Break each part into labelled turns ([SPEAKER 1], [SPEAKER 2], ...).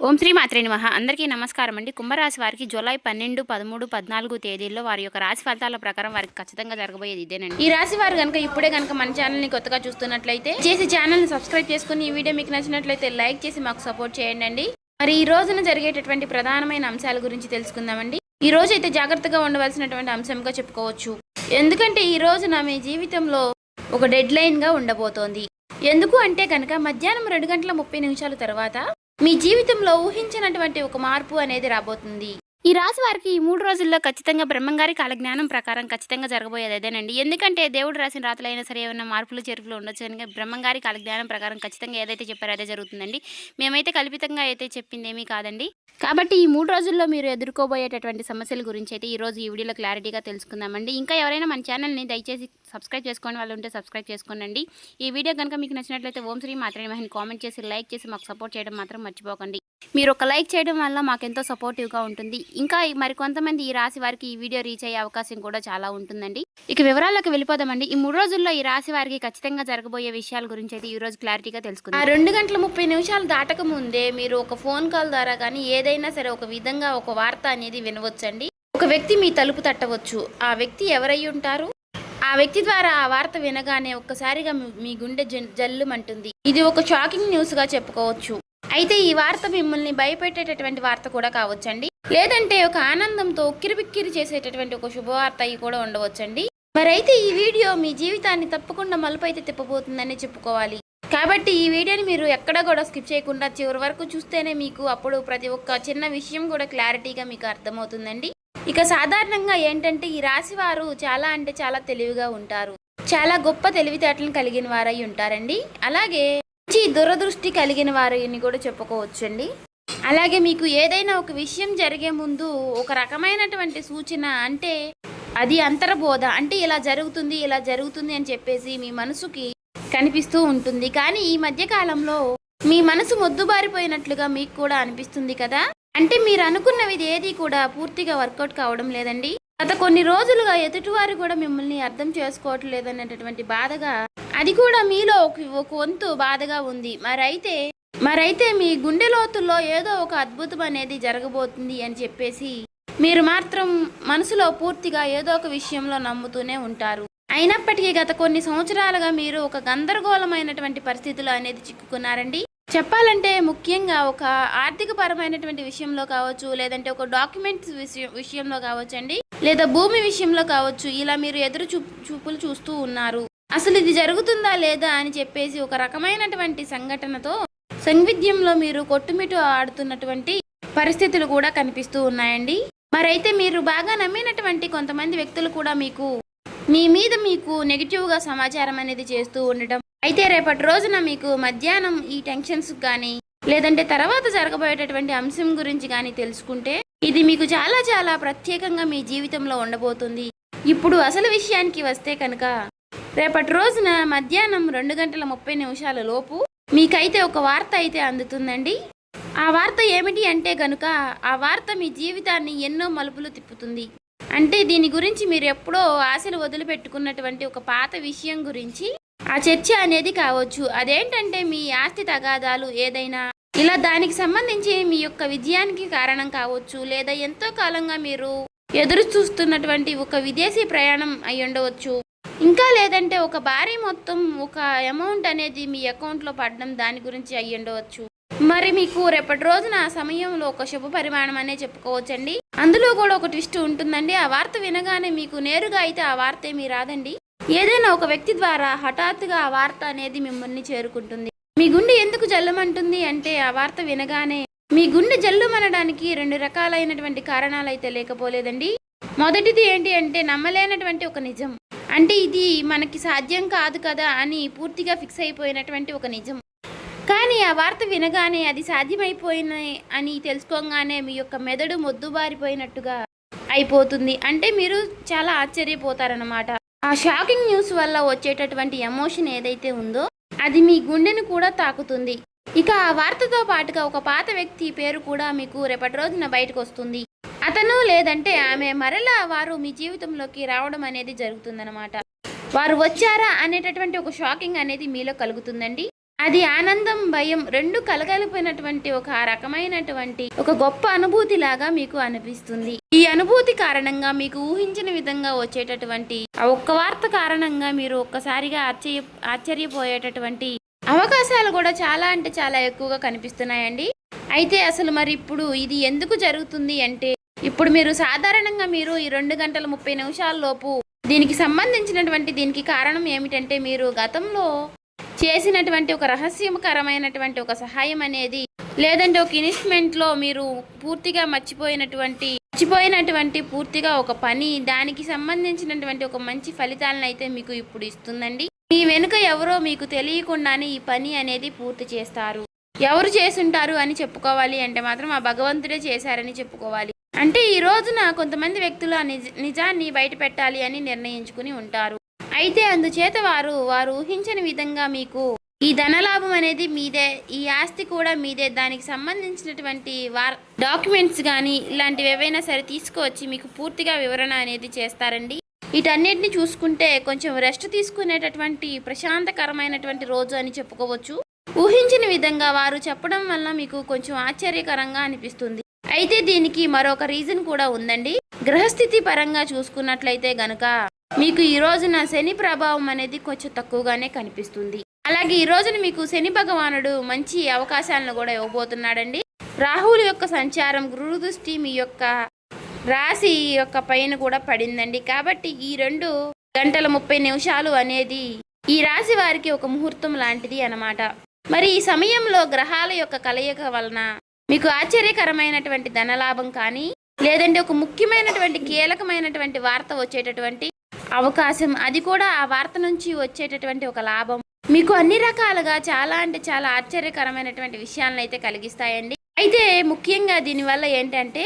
[SPEAKER 1] ఓం శ్రీ మాత్రే నమః. అందరికీ నమస్కారం అండి. కుంభరాశి వారికి జూలై 12, 13, 14 తేదీల్లో వారి యొక్క రాశి ఫలితాల ప్రకారం వారికి ఖచ్చితంగా జరగబోయేది ఇదేనండి. ఈ రాశి వారు కనుక ఇప్పుడే కనుక మన ఛానల్ని కొత్తగా చూస్తున్నట్లయితే ఛానల్ని సబ్స్క్రైబ్ చేసుకుని ఈ వీడియో మీకు నచ్చినట్లయితే లైక్ చేసి మాకు సపోర్ట్ చేయండి. మరి ఈ రోజున జరిగేటటువంటి ప్రధానమైన అంశాల గురించి తెలుసుకుందామండి. ఈ రోజు అయితే జాగ్రత్తగా ఉండవలసినటువంటి అంశంగా చెప్పుకోవచ్చు. ఎందుకంటే ఈ రోజున మీ జీవితంలో ఒక డెడ్ లైన్గా ఉండబోతోంది. ఎందుకు అంటే కనుక మధ్యాహ్నం 2:30 తర్వాత మీ జీవితంలో ఊహించినటువంటి ఒక మార్పు అనేది రాబోతుంది. ఈ రాశి వారికి ఈ 3 రోజుల్లో ఖచ్చితంగా బ్రహ్మంగారి కాలజ్ఞానం ప్రకారం ఖచ్చితంగా జరగబోయేది అదేనండి. ఎందుకంటే దేవుడు రాసిన రాతలైనా సరే ఏమైనా మార్పులు చేర్పులు ఉండొచ్చు అని బ్రహ్మంగారి కాలజ్ఞానం ప్రకారం ఖచ్చితంగా ఏదైతే చెప్పారో అదే జరుగుతుందండి. మేమైతే కల్పితంగా అయితే చెప్పింది ఏమీ కాదండి. కాబట్టి ఈ 3 రోజుల్లో మీరు ఎదుర్కోబోయేటటువంటి సమస్యల గురించి అయితే ఈ రోజు ఈ వీడియోలో క్లారిటీగా తెలుసుకుందామండి. ఇంకా ఎవరైనా మన ఛానల్ని దయచేసి సబ్స్క్రైబ్ చేసుకోండి వాళ్ళు ఉంటే సబ్స్క్రైబ్ చేసుకోండి. ఈ వీడియో కనుక మీకు నచ్చినట్లయితే ఓం శ్రీ మాత్రే నమః కామెంట్ చేసి లైక్ చేసి మాకు సపోర్ట్ చేయడం మాత్రం మర్చిపోకండి. మీరు ఒక లైక్ చేయడం వల్ల మాకెంతో సపోర్టివ్గా ఉంటుంది. ఇంకా మరికొంతమంది ఈ రాశి వారికి ఈ వీడియో రీచ్ అయ్యే అవకాశం కూడా చాలా ఉంటుందండి. ఇక వివరాలకు వెళ్ళిపోదామండి. ఈ 3 రోజుల్లో ఈ రాశి వారికి ఖచ్చితంగా జరగబోయే విషయాల గురించి అయితే ఈ రోజు క్లారిటీగా తెలుసుకుందాం. 2:30 దాటక ముందే మీరు ఒక ఫోన్ కాల్ ద్వారా కానీ ఏదైనా సరే ఒక విధంగా ఒక వార్త అనేది వినవచ్చండి. ఒక వ్యక్తి మీ తలుపు తట్టవచ్చు. ఆ వ్యక్తి ఎవరై ఉంటారు? ఆ వ్యక్తి ద్వారా ఆ వార్త వినగానే ఒక్కసారిగా మీ గుండె జల్లుమంటుంది. ఇది ఒక షాకింగ్ న్యూస్ గా చెప్పుకోవచ్చు. అయితే ఈ వార్త మిమ్మల్ని భయపెట్టేటటువంటి వార్త కూడా కావచ్చండి. లేదంటే ఒక ఆనందంతో ఉక్కిరిబిక్కిరి చేసేటటువంటి ఒక శుభవార్త అయి కూడా ఉండవచ్చండి. మరైతే ఈ వీడియో మీ జీవితాన్ని తప్పకుండా మలుపు అయితే తిప్పబోతుందని చెప్పుకోవాలి. కాబట్టి ఈ వీడియోని మీరు ఎక్కడ కూడా స్కిప్ చేయకుండా చివరి వరకు చూస్తేనే మీకు అప్పుడు ప్రతి ఒక్క చిన్న విషయం కూడా క్లారిటీగా మీకు అర్థమవుతుందండి. ఇక సాధారణంగా ఏంటంటే ఈ రాశి వారు చాలా అంటే చాలా తెలివిగా ఉంటారు. చాలా గొప్ప తెలివితేటలను కలిగిన వారై ఉంటారండి. అలాగే మంచి దురదృష్టి కలిగిన వారిని కూడా చెప్పుకోవచ్చండి. అలాగే మీకు ఏదైనా ఒక విషయం జరిగే ముందు ఒక రకమైనటువంటి సూచన అంటే అది అంతర్బోధ అంటే ఇలా జరుగుతుంది అని చెప్పేసి మీ మనసుకి కనిపిస్తూ ఉంటుంది. కానీ ఈ మధ్య కాలంలో మీ మనసు మొద్దుబారిపోయినట్లుగా మీకు కూడా అనిపిస్తుంది కదా. అంటే మీరు అనుకున్నవి ఏది కూడా పూర్తిగా వర్కౌట్ కావడం లేదండి. గత కొన్ని రోజులుగా ఎదుటివారు కూడా మిమ్మల్ని అర్థం చేసుకోవటం లేదనేటటువంటి బాధగా అది కూడా మీలో ఒక వంతు బాధగా ఉంది. మరైతే మీ గుండె లోతుల్లో ఏదో ఒక అద్భుతం అనేది జరగబోతుంది అని చెప్పేసి మీరు మాత్రం మనసులో పూర్తిగా ఏదో ఒక విషయంలో నమ్ముతూనే ఉంటారు. అయినప్పటికీ గత కొన్ని సంవత్సరాలుగా మీరు ఒక గందరగోళమైనటువంటి పరిస్థితులు అనేది చిక్కుకున్నారండి. చెప్పాలంటే ముఖ్యంగా ఒక ఆర్థిక పరమైనటువంటి విషయంలో కావచ్చు, లేదంటే ఒక డాక్యుమెంట్స్ విషయంలో కావచ్చండి, లేదా భూమి విషయంలో కావచ్చు. ఇలా మీరు ఎదురు చూపులు చూస్తూ ఉన్నారు. అసలు ఇది జరుగుతుందా లేదా అని చెప్పేసి ఒక రకమైనటువంటి సంఘటనతో సంవిధ్యంలో మీరు కొట్టుమిట్టు ఆడుతున్నటువంటి పరిస్థితులు కూడా కనిపిస్తూ ఉన్నాయండి. మరైతే మీరు బాగా నమ్మినటువంటి కొంతమంది వ్యక్తులు కూడా మీ మీద నెగిటివ్గా సమాచారం అనేది చేస్తూ ఉండటం. అయితే రేపటి రోజున మీకు మధ్యాహ్నం ఈ టెన్షన్స్ కానీ లేదంటే తర్వాత జరగబోయేటటువంటి అంశం గురించి కానీ తెలుసుకుంటే ఇది మీకు చాలా చాలా ప్రత్యేకంగా మీ జీవితంలో ఉండబోతుంది. ఇప్పుడు అసలు విషయానికి వస్తే కనుక రేపటి రోజున మధ్యాహ్నం 2:30 లోపు మీకైతే ఒక వార్త అయితే అందుతుందండి. ఆ వార్త ఏమిటి అంటే కనుక ఆ వార్త మీ జీవితాన్ని ఎన్నో మలుపులు తిప్పుతుంది. అంటే దీని గురించి మీరు ఎప్పుడో ఆశలు వదిలిపెట్టుకున్నటువంటి ఒక పాత విషయం గురించి ఆ చర్చ అనేది కావచ్చు. అదేంటంటే మీ ఆస్తి తగాదాలు ఏదైనా ఇలా దానికి సంబంధించి మీ యొక్క విజయానికి కారణం కావచ్చు, లేదా ఎంతో కాలంగా మీరు ఎదురు చూస్తున్నటువంటి ఒక విదేశీ ప్రయాణం అయి ఉండవచ్చు. ఇంకా లేదంటే ఒక భారీ మొత్తం ఒక అమౌంట్ అనేది మీ అకౌంట్లో పడడం దాని గురించి అయ్యి ఉండవచ్చు. మరి మీకు రేపటి రోజున ఆ సమయంలో ఒక శుభ పరిమాణం అనే చెప్పుకోవచ్చండి. అందులో కూడా ఒక ట్విస్ట్ ఉంటుందండి. ఆ వార్త వినగానే మీకు నేరుగా అయితే ఆ వార్త ఏమీ రాదండి. ఏదైనా ఒక వ్యక్తి ద్వారా హఠాత్తుగా ఆ వార్త అనేది మిమ్మల్ని చేరుకుంటుంది. మీ గుండె ఎందుకు జల్లుమంటుంది అంటే ఆ వార్త వినగానే మీ గుండె జల్లుమనడానికి 2 రకాలైనటువంటి కారణాలు అయితే లేకపోలేదండి. మొదటిది ఏంటి అంటే నమ్మలేనటువంటి ఒక నిజం. అంటే ఇది మనకి సాధ్యం కాదు కదా అని పూర్తిగా ఫిక్స్ అయిపోయినటువంటి ఒక నిజం. కానీ ఆ వార్త వినగానే అది సాధ్యమైపోయిన అని తెలుసుకోగానే మీ యొక్క మెదడు మొద్దుబారిపోయినట్టుగా అయిపోతుంది. అంటే మీరు చాలా ఆశ్చర్యపోతారన్నమాట. ఆ షాకింగ్ న్యూస్ వల్ల వచ్చేటటువంటి ఎమోషన్ ఏదైతే ఉందో అది మీ గుండెను కూడా తాకుతుంది. ఇక ఆ వార్తతో పాటుగా ఒక పాత వ్యక్తి పేరు కూడా మీకు రేపటి రోజున బయటకు వస్తుంది. అతను లేదంటే ఆమె మరలా వారు మీ జీవితంలోకి రావడం అనేది జరుగుతుందన్నమాట. వారు వచ్చారా అనేటటువంటి ఒక షాకింగ్ అనేది మీలో కలుగుతుందండి. అది ఆనందం, భయం రెండు కలగలిపినటువంటి ఒక రకమైనటువంటి ఒక గొప్ప అనుభూతి లాగా మీకు అనిపిస్తుంది. ఈ అనుభూతి కారణంగా మీకు ఊహించిన విధంగా వచ్చేటటువంటి ఆ ఒక్క వార్త కారణంగా మీరు ఒక్కసారిగా ఆశ్చర్యపోయేటటువంటి అవకాశాలు కూడా చాలా అంటే చాలా ఎక్కువగా కనిపిస్తున్నాయండి. అయితే అసలు మరి ఇప్పుడు ఇది ఎందుకు జరుగుతుంది అంటే, ఇప్పుడు మీరు సాధారణంగా మీరు ఈ 2 గంటల 30 నిమిషాల లోపు దీనికి సంబంధించినటువంటి దీనికి కారణం ఏమిటంటే, మీరు గతంలో చేసినటువంటి ఒక రహస్యకరమైనటువంటి ఒక సహాయం అనేది, లేదంటే ఒక ఇన్వెస్ట్మెంట్లో మీరు పూర్తిగా మర్చిపోయినటువంటి పూర్తిగా ఒక పని, దానికి సంబంధించినటువంటి ఒక మంచి ఫలితాలను అయితే మీకు ఇప్పుడు ఇస్తుందండి. మీ వెనుక ఎవరో మీకు తెలియకుండానే ఈ పని అనేది పూర్తి చేస్తారు. ఎవరు చేసుంటారు అని చెప్పుకోవాలి అంటే మాత్రం ఆ భగవంతుడే చేశారని చెప్పుకోవాలి. అంటే ఈ రోజున కొంతమంది వ్యక్తులు ఆ నిజాన్ని బయట పెట్టాలి అని నిర్ణయించుకుని ఉంటారు. అయితే అందుచేత వారు ఊహించని విధంగా మీకు ఈ ధనలాభం అనేది మీదే, ఈ ఆస్తి కూడా మీదే, దానికి సంబంధించినటువంటి డాక్యుమెంట్స్ కానీ ఇలాంటివి ఏవైనా సరే తీసుకువచ్చి మీకు పూర్తిగా వివరణ అనేది చేస్తారండి. వీటన్నిటిని చూసుకుంటే కొంచెం రెస్ట్ తీసుకునేటటువంటి ప్రశాంతకరమైనటువంటి రోజు అని చెప్పుకోవచ్చు. ఊహించిన విధంగా వారు చెప్పడం వల్ల మీకు కొంచెం ఆశ్చర్యకరంగా అనిపిస్తుంది. అయితే దీనికి మరొక రీజన్ కూడా ఉందండి. గ్రహస్థితి పరంగా చూసుకున్నట్లయితే గనుక మీకు ఈ రోజున శని ప్రభావం అనేది కొంచెం తక్కువగానే కనిపిస్తుంది. అలాగే ఈ రోజున మీకు శని భగవానుడు మంచి అవకాశాలను కూడా ఇవ్వబోతున్నాడండి. రాహువుల యొక్క సంచారం, గురు దృష్టి మీ యొక్క రాశి యొక్క పైన కూడా పడిందండి. కాబట్టి ఈ 2 గంటల 30 నిమిషాలు అనేది ఈ రాశి వారికి ఒక ముహూర్తం లాంటిది అన్నమాట. మరి ఈ సమయంలో గ్రహాల యొక్క కలయిక వలన మీకు ఆశ్చర్యకరమైనటువంటి ధనలాభం కానీ, లేదంటే ఒక ముఖ్యమైనటువంటి కీలకమైనటువంటి వార్త వచ్చేటటువంటి అవకాశం, అది కూడా ఆ వార్త నుంచి వచ్చేటటువంటి ఒక లాభం మీకు అన్ని రకాలుగా చాలా అంటే చాలా ఆశ్చర్యకరమైనటువంటి విషయాలను అయితే కలిగిస్తాయండి. అయితే ముఖ్యంగా దీనివల్ల ఏంటంటే,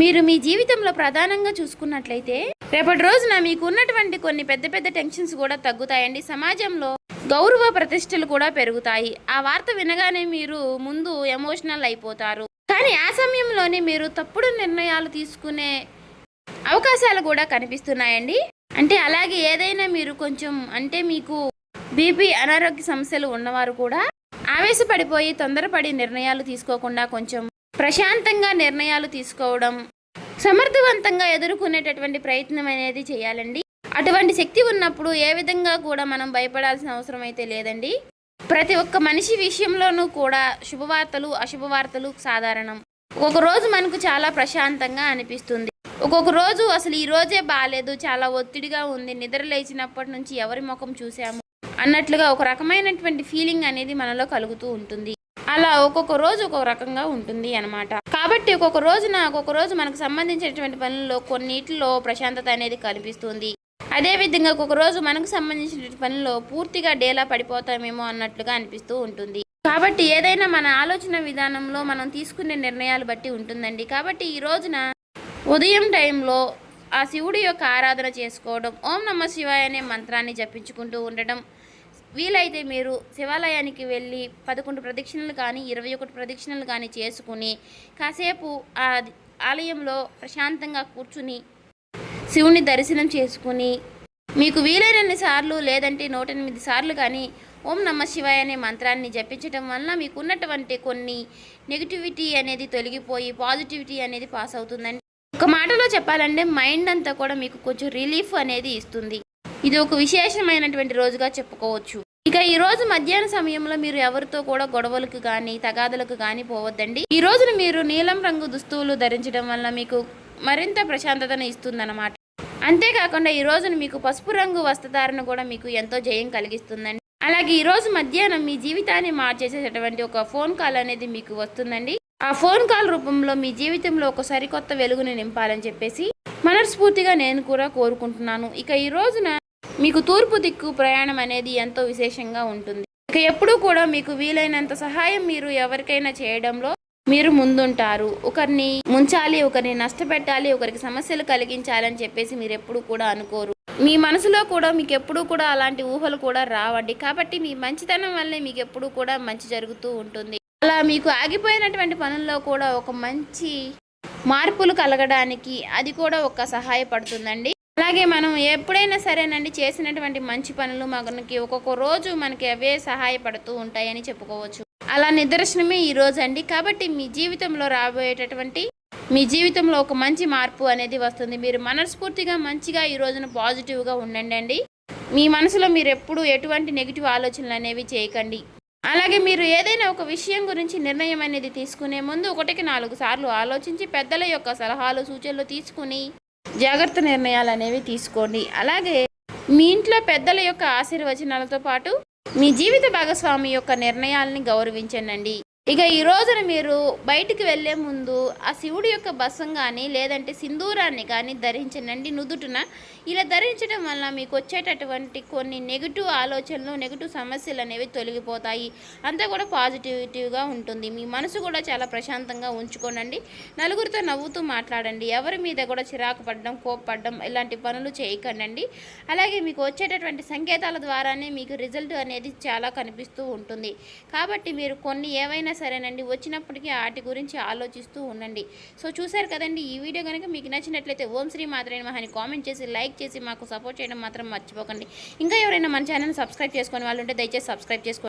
[SPEAKER 1] మీరు మీ జీవితంలో ప్రధానంగా చూసుకున్నట్లయితే రేపటి రోజున మీకు ఉన్నటువంటి కొన్ని పెద్ద పెద్ద టెన్షన్స్ కూడా తగ్గుతాయండి. సమాజంలో గౌరవ ప్రతిష్టలు కూడా పెరుగుతాయి. ఆ వార్త వినగానే మీరు ముందు ఎమోషనల్ అయిపోతారు. కానీ ఆ సమయంలోనే మీరు తప్పుడు నిర్ణయాలు తీసుకునే అవకాశాలు కూడా కనిపిస్తున్నాయండి. అంటే అలాగే ఏదైనా మీరు కొంచెం అంటే మీకు బీపీ అనారోగ్య సమస్యలు ఉన్నవారు కూడా ఆవేశపడిపోయి తొందరపడి నిర్ణయాలు తీసుకోకుండా కొంచెం ప్రశాంతంగా నిర్ణయాలు తీసుకోవడం, సమర్థవంతంగా ఎదుర్కొనేటటువంటి ప్రయత్నం అనేది చేయాలండి. అటువంటి శక్తి ఉన్నప్పుడు ఏ విధంగా కూడా మనం భయపడాల్సిన అవసరం అయితే లేదండి. ప్రతి ఒక్క మనిషి విషయంలోనూ కూడా శుభవార్తలు అశుభవార్తలు సాధారణం. ఒక్కొక్క రోజు మనకు చాలా ప్రశాంతంగా అనిపిస్తుంది, ఒక్కొక్క రోజు అసలు ఈ రోజే బాగాలేదు, చాలా ఒత్తిడిగా ఉంది, నిద్ర లేచినప్పటి నుంచి ఎవరి ముఖం చూసాము అన్నట్లుగా ఒక రకమైనటువంటి ఫీలింగ్ అనేది మనలో కలుగుతూ ఉంటుంది. అలా ఒక్కొక్క రోజు ఒక్కొక్క రకంగా ఉంటుంది అన్నమాట. కాబట్టి ఒక్కొక్క రోజు మనకు సంబంధించినటువంటి పనుల్లో కొన్నిటిలో ప్రశాంతత అనేది కనిపిస్తుంది. అదేవిధంగా ఒక్కొక్క రోజు మనకు సంబంధించిన పనుల్లో పూర్తిగా డేలా పడిపోతామేమో అన్నట్లుగా అనిపిస్తూ ఉంటుంది. కాబట్టి ఏదైనా మన ఆలోచన విధానంలో మనం తీసుకునే నిర్ణయాలు బట్టి ఉంటుందండి. కాబట్టి ఈ రోజున ఉదయం టైంలో ఆ శివుడి యొక్క ఆరాధన చేసుకోవడం, ఓం నమః శివాయ అనే మంత్రాన్ని జపించుకుంటూ ఉండడం, వీలైతే మీరు శివాలయానికి వెళ్ళి 11 ప్రదక్షిణలు కానీ 21 ప్రదక్షిణలు కానీ చేసుకుని కాసేపు ఆ ఆలయంలో ప్రశాంతంగా కూర్చుని శివుని దర్శనం చేసుకుని మీకు వీలైనన్ని సార్లు లేదంటే 108 సార్లు కానీ ఓం నమః శివాయ అనే మంత్రాన్ని జపించడం వల్ల మీకు ఉన్నటువంటి కొన్ని నెగిటివిటీ అనేది తొలగిపోయి పాజిటివిటీ అనేది పాస్ అవుతుందండి. ఒక మాటలో చెప్పాలంటే మైండ్ అంతా కూడా మీకు కొంచెం రిలీఫ్ అనేది ఇస్తుంది. ఇది ఒక విశేషమైనటువంటి రోజుగా చెప్పుకోవచ్చు. ఇక ఈ రోజు మధ్యాహ్న సమయంలో మీరు ఎవరితో కూడా గొడవలకు కానీ తగాదలకు కానీ పోవద్దండి. ఈ రోజున మీరు నీలం రంగు దుస్తువులు ధరించడం వల్ల మీకు మరింత ప్రశాంతతను ఇస్తుందన్నమాట. అంతేకాకుండా ఈ రోజున మీకు పసుపు రంగు వస్త్రధారణ కూడా మీకు ఎంతో జయం కలిగిస్తుందండి. అలాగే ఈ రోజు మధ్యాహ్నం మీ జీవితాన్ని మార్చేసేటటువంటి ఒక ఫోన్ కాల్ అనేది మీకు వస్తుందండి. ఆ ఫోన్ కాల్ రూపంలో మీ జీవితంలో ఒక సరికొత్త వెలుగుని నింపాలని చెప్పేసి మనస్ఫూర్తిగా నేను కూడా కోరుకుంటున్నాను. ఇక ఈ రోజున మీకు తూర్పు దిక్కు ప్రయాణం అనేది ఎంతో విశేషంగా ఉంటుంది. ఇక ఎప్పుడూ కూడా మీకు వీలైనంత సహాయం మీరు ఎవరికైనా చేయడంలో మీరు ముందుంటారు. ఒకరిని ముంచాలి, ఒకరిని నష్టపెట్టాలి, ఒకరికి సమస్యలు కలిగించాలని చెప్పేసి మీరు ఎప్పుడు కూడా అనుకోరు. మీ మనసులో కూడా మీకు ఎప్పుడూ కూడా అలాంటి ఊహలు కూడా రావండి. కాబట్టి మీ మంచితనం వల్లే మీకు ఎప్పుడూ కూడా మంచి జరుగుతూ ఉంటుంది. అలా మీకు ఆగిపోయినటువంటి పనుల్లో కూడా ఒక మంచి మార్పులు కలగడానికి అది కూడా ఒక సహాయపడుతుందండి. అలాగే మనం ఎప్పుడైనా సరేనండి చేసినటువంటి మంచి పనులు మనకి ఒక్కొక్క రోజు మనకి అవే సహాయపడుతూ ఉంటాయని చెప్పుకోవచ్చు. అలా నిదర్శనమే ఈ రోజు అండి. కాబట్టి మీ జీవితంలో రాబోయేటటువంటి మీ జీవితంలో ఒక మంచి మార్పు అనేది వస్తుంది. మీరు మనస్ఫూర్తిగా మంచిగా ఈ రోజున పాజిటివ్గా ఉండండి. మీ మనసులో మీరు ఎప్పుడు ఎటువంటి నెగిటివ్ ఆలోచనలు అనేవి చేయకండి. అలాగే మీరు ఏదైనా ఒక విషయం గురించి నిర్ణయం అనేది తీసుకునే ముందు 1కి 4 సార్లు ఆలోచించి పెద్దల యొక్క సలహాలు సూచనలు తీసుకుని జాగ్రత్త నిర్ణయాలు అనేవి తీసుకోండి. అలాగే మీ ఇంట్లో పెద్దల యొక్క ఆశీర్వచనాలతో పాటు మీ జీవిత భాగస్వామి యొక్క నిర్ణయాలని గౌరవించండి. ఇక ఈ రోజున మీరు బయటికి వెళ్ళే ముందు ఆ శివుడి యొక్క బసం కానీ లేదంటే సింధూరాన్ని కానీ ధరించండి నుదుటున. ఇలా ధరించడం వల్ల మీకు వచ్చేటటువంటి కొన్ని నెగిటివ్ ఆలోచనలు నెగిటివ్ సమస్యలు అనేవి తొలగిపోతాయి. అంతా కూడా పాజిటివిటీగా ఉంటుంది. మీ మనసు కూడా చాలా ప్రశాంతంగా ఉంచుకోనండి. నలుగురితో నవ్వుతూ మాట్లాడండి. ఎవరి మీద కూడా చిరాకు పడడం కోప్పడడం ఇలాంటి పనులు చేయకండి. అలాగే మీకు వచ్చేటటువంటి సంకేతాల ద్వారానే మీకు రిజల్ట్ అనేది చాలా కనిపిస్తూ ఉంటుంది. కాబట్టి మీరు కొన్ని ఏవైనా సరేనండి వచ్చినప్పటికీ వాటి గురించి ఆలోచిస్తూ ఉండండి. సో చూసారు కదండి, ఈ వీడియో కనుక మీకు నచ్చినట్లయితే ఓం శ్రీ మాత్రే నమః అని కామెంట్ చేసి లైక్ చేసి మాకు సపోర్ట్ చేయడం మాత్రం మర్చిపోకండి. ఇంకా ఎవరైనా మన ఛానల్ సబ్స్క్రైబ్ చేసుకునే వాళ్ళు ఉంటే దయచేసి సబ్స్క్రైబ్ చేసుకోండి.